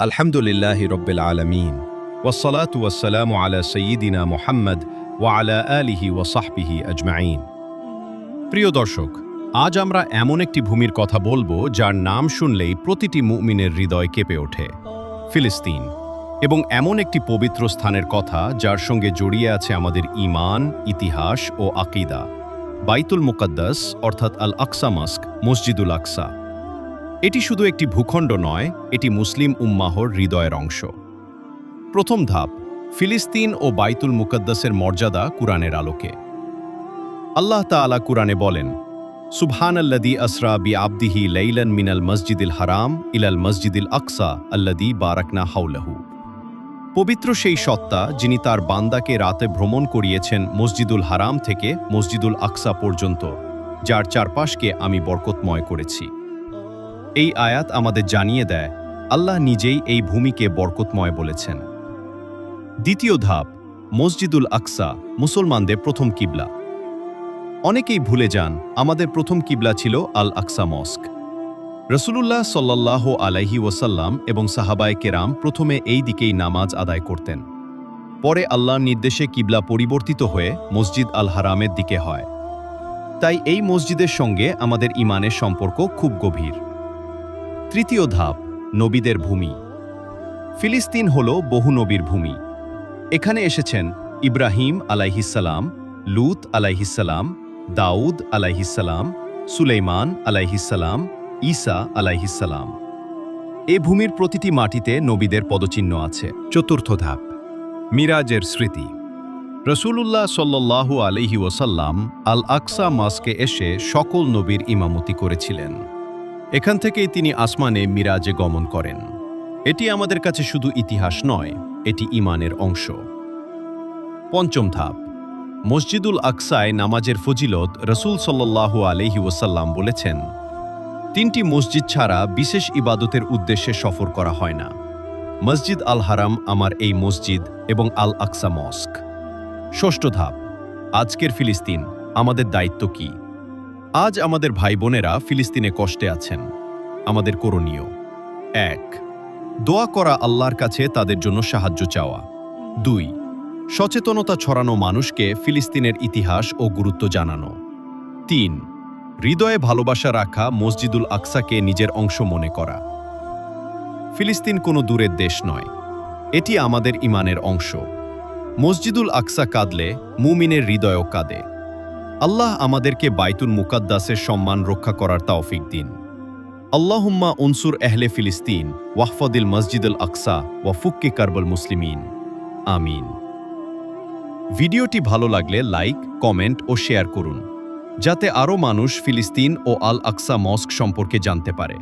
আলহামদুলিল্লাহি রব্বিল আলামিন ওয়াসসালাতু ওয়াসসালামু আলা সাইয়্যিদিনা মুহাম্মদ ওয়া আলা আলিহি ওয়া সাহবিহি আজমাইন। প্রিয় দর্শক, আজ আমরা এমন একটি ভূমির কথা বলবো যার নাম শুনলেই প্রতিটি মুমিনের হৃদয় কেঁপে ওঠে, ফিলিস্তিন। এবং এমন একটি পবিত্র স্থানের কথা যার সঙ্গে জড়িয়ে আছে আমাদের ঈমান, ইতিহাস ও আকীদা, বাইতুল মুকাদ্দাস অর্থাৎ আল আকসা মস্ক, মসজিদুল আকসা। এটি শুধু একটি ভূখণ্ড নয়, এটি মুসলিম উম্মাহর হৃদয়ের অংশ। প্রথম ধাপ, ফিলিস্তিন ও বাইতুল মুকাদ্দাসের মর্যাদা কুরআনের আলোকে। আল্লাহ তাআলা কুরআনে বলেন, সুবহানাল্লাযী আসরা বিআবদিহি লাইলান মিনাল মসজিদিল হারাম ইলাল মসজিদিল আকসা আল্লাযী বারাকনা হাওলাহু। পবিত্র সেই সত্তা যিনি তার বান্দাকে রাতে ভ্রমণ করিয়েছেন মসজিদুল হারাম থেকে মসজিদুল আকসা পর্যন্ত, যার চারপাশকে আমি বরকতময় করেছি। এই আয়াত আমাদের জানিয়ে দেয় আল্লাহ নিজেই এই ভূমিকে বরকতময় বলেছেন। দ্বিতীয় ধাপ, মসজিদুল আকসা, মুসলমানদের প্রথম কিবলা। অনেকেই ভুলে যান আমাদের প্রথম কিবলা ছিল আল আকসা মস্ক। রাসূলুল্লাহ সাল্লাল্লাহু আলাইহি ওয়াসাল্লাম এবং সাহাবায়ে কেরাম প্রথমে এই দিকেই নামাজ আদায় করতেন। পরে আল্লাহর নির্দেশে কিবলা পরিবর্তিত হয়ে মসজিদ আল হারামের দিকে হয়। তাই এই মসজিদের সঙ্গে আমাদের ঈমানের সম্পর্ক খুব গভীর। তৃতীয় ধাপ, নবীদের ভূমি। ফিলিস্তিন হল বহু নবীর ভূমি। এখানে এসেছেন ইব্রাহিম আলাইহিসসালাম, লূত আলাইহিসসালাম, দাউদ আলাইহিসসালাম, সুলাইমান আলাইহিসসালাম, ঈসা আলাইহিসসালাম। এ ভূমির প্রতিটি মাটিতে নবীদের পদচিহ্ন আছে। চতুর্থ ধাপ, মিরাজের স্মৃতি। রাসূলুল্লাহ সাল্লাল্লাহু আলাইহি ওয়াসাল্লাম আল আকসা মস্কে এসে সকল নবীর ইমামতি করেছিলেন। এখান থেকেই তিনি আসমানে মিরাজে গমন করেন। এটি আমাদের কাছে শুধু ইতিহাস নয়, এটি ঈমানের অংশ। পঞ্চম ধাপ, মসজিদুল আকসায় নামাজের ফজিলত। রাসূল সাল্লাল্লাহু আলাইহি ওয়াসাল্লাম বলেছেন, তিনটি মসজিদ ছাড়া বিশেষ ইবাদতের উদ্দেশ্যে সফর করা হয় না। মসজিদ আল হারাম আমার এই মসজিদ এবং আল আকসা মস্ক। ষষ্ঠ ধাপ, আজকের ফিলিস্তিন, আমাদের দায়িত্ব কি? আজ আমাদের ভাই বোনেরা ফিলিস্তিনে কষ্টে আছেন। আমাদের করণীয়: ১. দোয়া করা, আল্লাহর কাছে তাদের জন্য সাহায্য চাওয়া। ২. সচেতনতা ছড়ানো, মানুষকে ফিলিস্তিনের ইতিহাস ও গুরুত্ব জানানো। ৩. হৃদয়ে ভালোবাসা রাখা, মসজিদুল আকসাকে নিজের অংশ মনে করা। ফিলিস্তিন কোনো দূরের দেশ নয়, এটি আমাদের ঈমানের অংশ। মসজিদুল আকসা কাঁদলে মুমিনের হৃদয়ও কাঁদে। আল্লাহ আমাদেরকে বাইতুল মুকাদ্দাসের সম্মান রক্ষা করার তৌফিক দিন। আল্লাহুম্মা উনসুর আহলে ফিলিস্তিন ওয়াহফাদিল মসজিদুল আকসা ওয়া ফুক্কি কারবাল মুসলিমিন। আমিন। ভিডিওটি ভালো লাগলে লাইক, কমেন্ট ও শেয়ার করুন, যাতে আরও মানুষ ফিলিস্তিন ও আল আকসা মস্ক সম্পর্কে জানতে পারে।